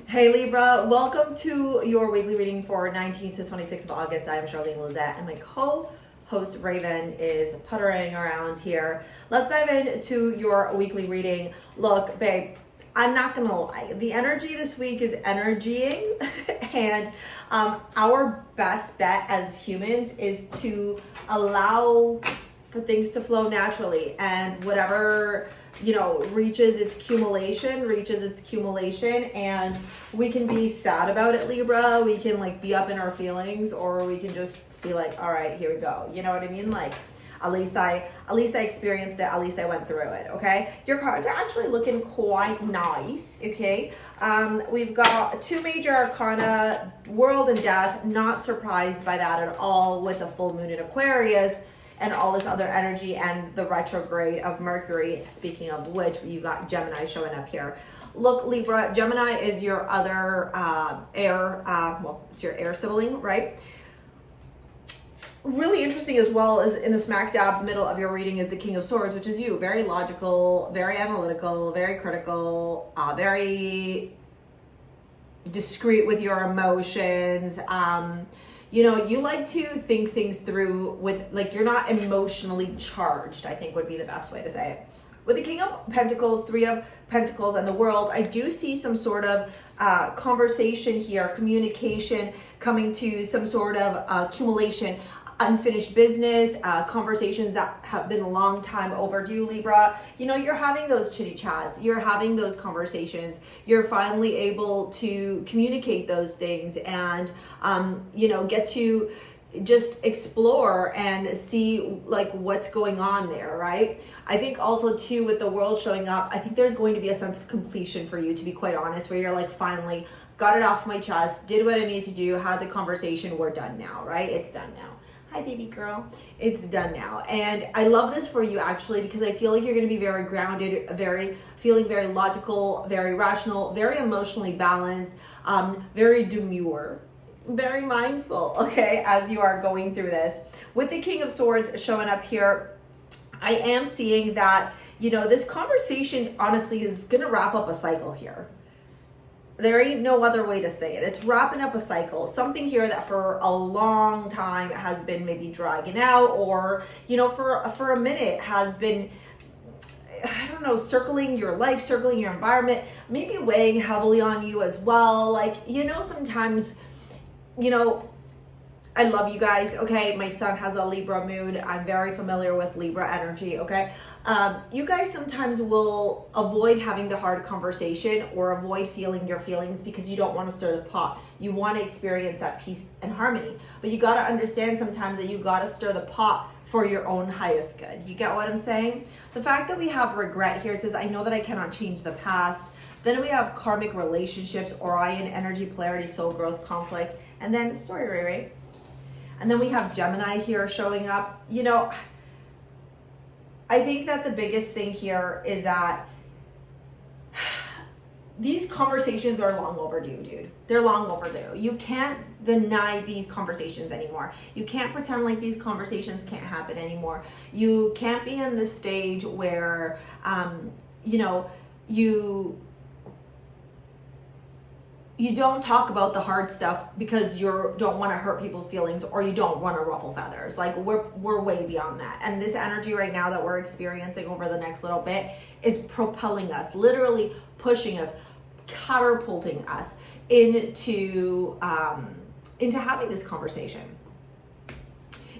Hey Libra, welcome to your weekly reading for 19th to 26th of August. I'm Charlene and my co-host Raven is puttering around here. Let's dive into your weekly reading. Look, babe, I'm not gonna lie. The energy this week is energying and our best bet as humans is to allow for things to flow naturally, and whatever reaches its accumulation, and we can be sad about it, Libra. We can be up in our feelings, or we can just be like, all right, here we go. You know what I mean? At least I experienced it. At least I went through it. Okay. Your cards are actually looking quite nice. Okay. We've got two major arcana, World and Death. Not surprised by that at all with the full moon in Aquarius and all this other energy and the retrograde of Mercury. Speaking of which, you got Gemini showing up here. Look, Libra, Gemini is your other air, it's your air sibling, right? Really interesting as well as in the smack dab middle of your reading is the King of Swords, which is you. Very logical, very analytical, very critical, very discreet with your emotions. You like to think things through with, you're not emotionally charged, I think would be the best way to say it. With the King of Pentacles, Three of Pentacles, and the World, I do see some sort of conversation here, communication coming to some sort of accumulation, unfinished business, conversations that have been a long time overdue, Libra. You're having those chitty chats, you're having those conversations, you're finally able to communicate those things and, get to just explore and see what's going on there, right? I think also too, with the World showing up, I think there's going to be a sense of completion for you, to be quite honest, where you're finally got it off my chest, did what I need to do, had the conversation, we're done now, right? It's done now. Hi, baby girl. It's done now. And I love this for you, actually, because I feel like you're going to be very grounded, feeling very logical, very rational, very emotionally balanced, very demure, very mindful, okay, as you are going through this. With the King of Swords showing up here, I am seeing that, this conversation, honestly, is going to wrap up a cycle here. There ain't no other way to say it. It's wrapping up a cycle. Something here that for a long time has been maybe dragging out, or, for a minute has been, I don't know, circling your life, circling your environment, maybe weighing heavily on you as well. Sometimes, I love you guys, okay? My son has a Libra moon. I'm very familiar with Libra energy, okay? You guys sometimes will avoid having the hard conversation or avoid feeling your feelings because you don't want to stir the pot. You want to experience that peace and harmony. But you got to understand sometimes that you got to stir the pot for your own highest good. You get what I'm saying? The fact that we have regret here, it says, I know that I cannot change the past. Then we have karmic relationships, Orion, energy, polarity, soul growth, conflict. And then, sorry, Ray Ray. And then we have Gemini here showing up. I think that the biggest thing here is that these conversations are long overdue, dude. They're long overdue. You can't deny these conversations anymore. You can't pretend like these conversations can't happen anymore. You can't be in this stage where, you don't talk about the hard stuff because you don't want to hurt people's feelings, or you don't want to ruffle feathers. We're way beyond that. And this energy right now that we're experiencing over the next little bit is propelling us, literally pushing us, catapulting us into having this conversation.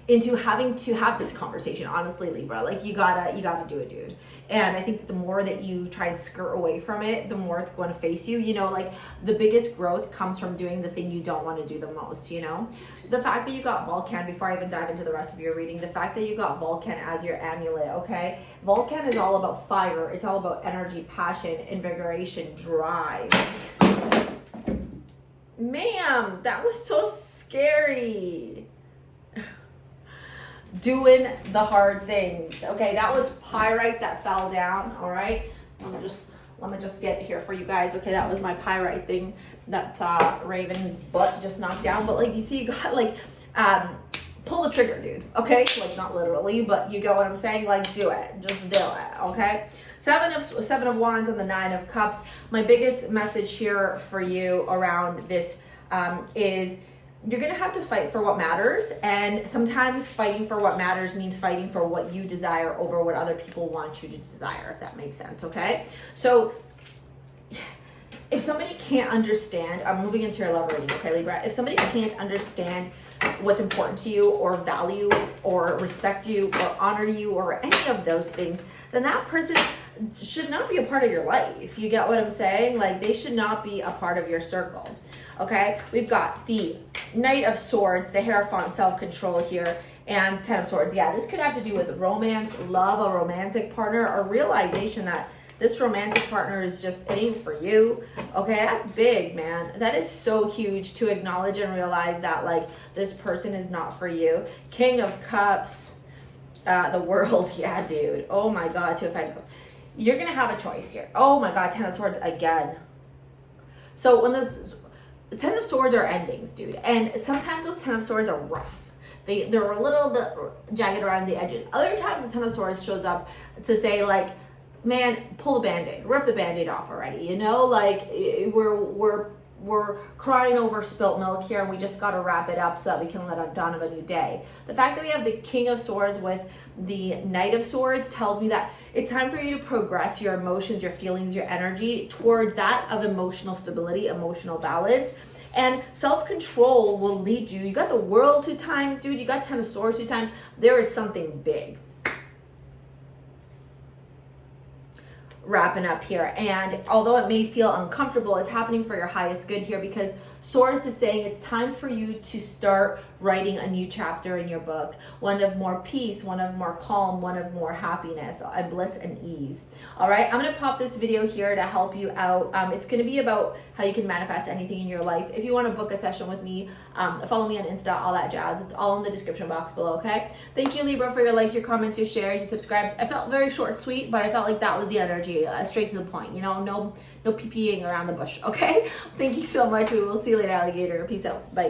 Into having to have this conversation, honestly, Libra. You gotta do it, dude. And I think the more that you try and skirt away from it, the more it's going to face you. The biggest growth comes from doing the thing you don't want to do the most, The fact that you got Vulcan, before I even dive into the rest of your reading, the fact that you got Vulcan as your amulet, okay? Vulcan is all about fire. It's all about energy, passion, invigoration, drive. Ma'am, that was so scary. Doing the hard things. Okay, that was pyrite that fell down. All right, let me just get here for you guys. Okay, that was my pyrite thing that Raven's butt just knocked down. But you see, you got pull the trigger, dude. Okay, not literally, but you get what I'm saying. Do it, just do it. Okay. Seven of Wands and the Nine of Cups. My biggest message here for you around this is you're going to have to fight for what matters. And sometimes fighting for what matters means fighting for what you desire over what other people want you to desire, if that makes sense, okay? So if somebody can't understand, I'm moving into your love reading, okay, Libra? If somebody can't understand what's important to you or value or respect you or honor you or any of those things, then that person should not be a part of your life. You get what I'm saying? Like, they should not be a part of your circle, okay? We've got the Knight of Swords, the Hierophant, self-control here, and Ten of Swords. Yeah, this could have to do with romance, love, a romantic partner, or realization that this romantic partner is just, it ain't for you. Okay, that's big, man. That is so huge to acknowledge and realize that, like, this person is not for you. King of Cups, the World. Yeah, dude. Oh my God, Two of Pentacles. You're going to have a choice here. Oh my God, Ten of Swords again. So when the Ten of Swords are endings, dude. And sometimes those Ten of Swords are rough. They're a little bit jagged around the edges. Other times the Ten of Swords shows up to say, like, man, pull the Band-Aid, rip the Band-Aid off already, you know, like we're crying over spilt milk here and we just got to wrap it up so that we can let dawn of a new day. The fact that we have the King of Swords with the Knight of Swords tells me that it's time for you to progress your emotions, your feelings, your energy towards that of emotional stability, emotional balance. And self-control will lead you. You got the World 2 times, dude. You got Ten of Swords 2 times. There is something big wrapping up here. And although it may feel uncomfortable, it's happening for your highest good here, because Source is saying it's time for you to start writing a new chapter in your book, one of more peace, one of more calm, one of more happiness and bliss and ease. All right, I'm going to pop this video here to help you out. It's going to be about how you can manifest anything in your life. If you want to book a session with me, follow me on Insta, all that jazz. It's all in the description box below, okay? Thank you, Libra, for your likes, your comments, your shares, your subscribes. I felt very short, sweet, but I felt like that was the energy, straight to the point, you know, no PPing around the bush, okay? Thank you so much. We will see you later, alligator. Peace out. Bye.